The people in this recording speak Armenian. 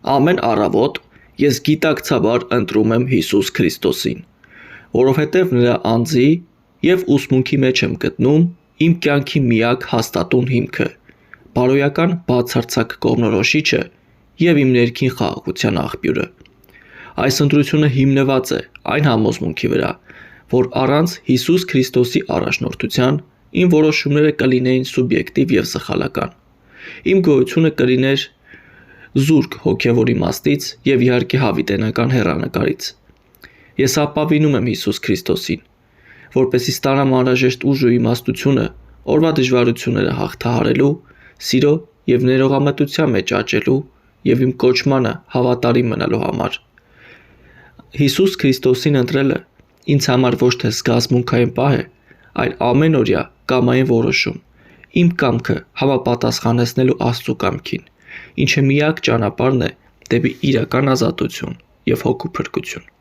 Ամեն առավոտ ես գիտակցաբար ընտրում եմ Հիսուս Քրիստոսին, որովհետև նրա անձի և ուսմունքի մեջ եմ գտնում իմ կյանքի միակ հաստատուն հիմքը, բարոյական բացարձակ կողմնորոշիչը և իմ ներքին խաղաղության աղբյուրը։ Այս ընտրությունը հիմնված է այն համոզմունքի վրա, որ առանց Հիսուս Քրիստոսի առաջնորդության իմ որոշումները կլինեին սուբյեկտիվ և սխալական։ Իմ գոյությունը կլիներ զուրկ հոգևոր իմաստից և իհարկե հավիտենական հեռանկարից։ Ես ապավինում եմ Հիսուս Քրիստոսին, որպեսզի ստանամ անհրաժեշտ ուժ ու իմաստությունը օրվա դժվարությունները հաղթահարելու, սիրո և ներողամտության մեջ աճելու և իմ կոչմանը հավատարիմ մնալու համար։ Հիսուս Քրիստոսին ընտրելը ինձ համար ոչ թե զգացմունքային պահ է, այլ ամենօրյա կամային որոշում, իմ կամքը համապատասխանեցնելու Աստծո կամքին, ինչը միակ ճանապարհն է դեպի իրական ազատություն և հոգու փրկություն։